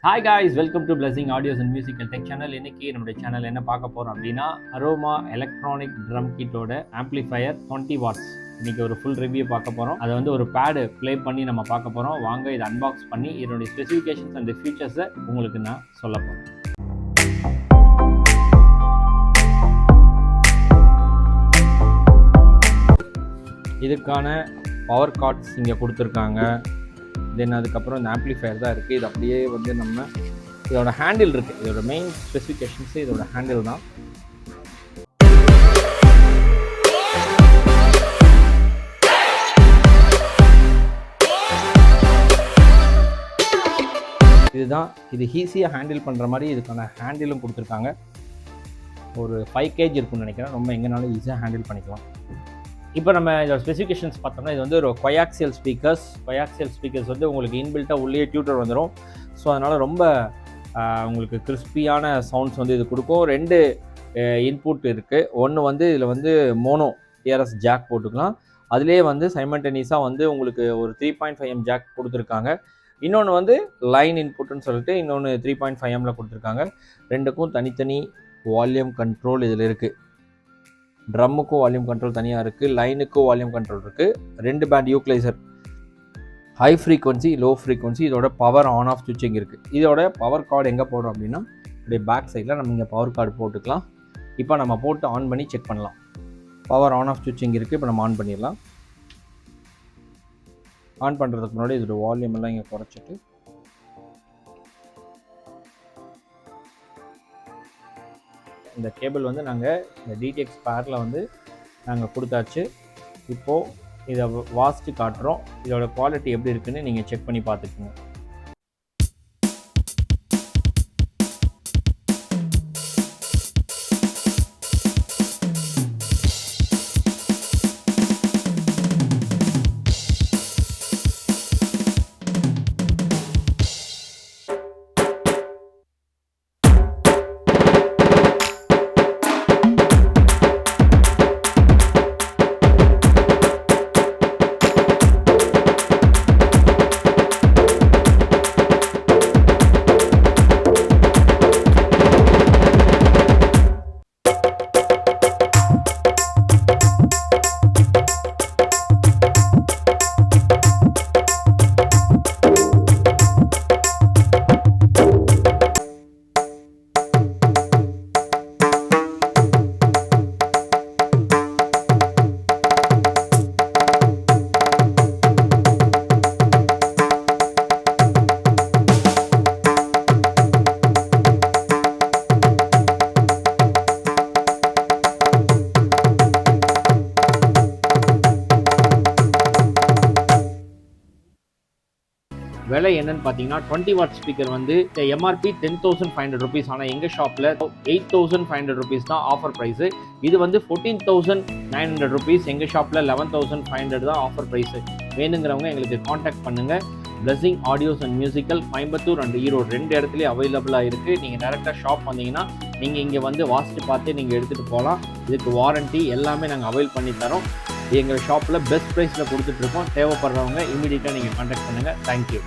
Hi guys, welcome to blessing audios and musical tech channel. இன்னைக்கு நம்மளுடைய channel என்ன பார்க்க போகிறோம் அப்படின்னா, அரோமா எலக்ட்ரானிக் ட்ரம் கிட்டோட ஆம்ப்ளிஃபையர் 20 வாட்ஸ் இன்னைக்கு ஒரு ஃபுல் ரிவ்யூ பார்க்க போகிறோம். அதை வந்து ஒரு பேடு ப்ளே பண்ணி நம்ம பார்க்க போகிறோம். வாங்க இதை அன்பாக்ஸ் பண்ணி இதனுடைய ஸ்பெசிஃபிகேஷன்ஸ் அண்ட் ஃபீச்சர்ஸை உங்களுக்கு நான் சொல்ல போகிறேன். இதுக்கான பவர் கார்ட்ஸ் இங்கே கொடுத்துருக்காங்க. தென் அதுக்கப்புறம் இந்த ஆம்ப்ளிஃபையர் தான் இருக்குது. இது அப்படியே வந்து நம்ம இதோட ஹேண்டில் இருக்குது. இதோட மெயின் ஸ்பெசிஃபிகேஷன்ஸு இதோட ஹேண்டில் தான். இது ஈஸியாக ஹேண்டில் பண்ணுற மாதிரி இதுக்கான ஹேண்டிலும் கொடுத்துருக்காங்க. ஒரு 5 kg இருக்குன்னு நினைக்கிறேன். ரொம்ப எங்கேனாலும் ஈஸியாக ஹேண்டில் பண்ணிக்கலாம். இப்போ நம்ம இதோட ஸ்பெசிஃபிகேஷன்ஸ் பார்த்தோம்னா, இது வந்து ஒரு கொயாக்சியல் ஸ்பீக்கர்ஸ் வந்து உங்களுக்கு இன்பில்ட்டாக உள்ளே டியூட்டர் வந்துடும். ஸோ அதனால் ரொம்ப உங்களுக்கு கிறிஸ்பியான சவுண்ட்ஸ் வந்து இது கொடுக்கும். 2 இன்புட் இருக்குது. ஒன்று வந்து இதில் வந்து மோனோ டிஆர்எஸ் ஜாக் போட்டுக்கலாம். அதுலேயே வந்து சைமல்டேனியஸாக வந்து உங்களுக்கு ஒரு 3.5mm ஜாக் கொடுத்துருக்காங்க. இன்னொன்று வந்து லைன் இன்புட்னு சொல்லிட்டு இன்னொன்று 3.5mm கொடுத்துருக்காங்க. ரெண்டுக்கும் தனித்தனி வால்யூம் கண்ட்ரோல் இதில் இருக்குது. ட்ரம்முக்கும் வால்யூம் கண்ட்ரோல் தனியாக இருக்குது, லைனுக்கும் வால்யூம் கண்ட்ரோல் இருக்குது. 2 band equaliser, high frequency, low frequency. இதோட பவர் ஆன் ஆஃப் சுவிட்சிங் இருக்குது. இதோட பவர் கார்டு எங்கே போடுறோம் அப்படின்னா, இப்படியே பேக் சைடில் நம்ம இங்கே பவர் கார்டு போட்டுக்கலாம். இப்போ நம்ம போட்டு ஆன் பண்ணி செக் பண்ணலாம். பவர் ஆன் ஆஃப் சுவிட்சிங் இருக்குது. இப்போ நம்ம ஆன் பண்ணிடலாம். ஆன் பண்ணுறதுக்கு முன்னாடி இதோட வால்யூம் எல்லாம் இங்கே குறைச்சிட்டு இந்த கேபிள் வந்து நாங்கள் இந்த டிடிஎக்ஸ் பேரில் வந்து நாங்கள் கொடுத்தாச்சு. இப்போது இதை வாசித்து காட்டுறோம். இதோட குவாலிட்டி எப்படி இருக்குன்னு நீங்கள் செக் பண்ணி பார்த்துக்குங்க. விலை என்னன்னு பார்த்தீங்கன்னா, 20 வாட் ஸ்பீக்கர் வந்து எம்ஆர்பி 10,500 rupees. ஆனால் எங்கள் ஷாப்பில் 8,500 rupees தான் ஆஃபர் ப்ரைஸு. இது வந்து 14,900 rupees. எங்கள் ஷாப்பில் 11,500 தான் ஆஃபர் ப்ரைஸு. வேணுங்கிறவங்க எங்களுக்கு காண்டாக்ட் பண்ணுங்கள். Blessing audios and musical Coimbatore and Erode 2 இடத்துலையும் அவைலபிளாக இருக்குது. நீங்கள் டேரெக்டாக ஷாப் வந்தீங்கன்னா நீங்கள் இங்கே வந்து வாசித்து பார்த்து நீங்கள் எடுத்துகிட்டு போகலாம். இதுக்கு வாரண்ட்டி எல்லாமே நாங்கள் அவைல் பண்ணி தரோம். எங்கள் ஷாப்பில் பெஸ்ட் ப்ரைஸில் கொடுத்துட்ருக்கோம். தேவைப்படுறவங்க இமீடியட்டாக நீங்கள் காண்டாக்ட் பண்ணுங்கள். தேங்க்யூ.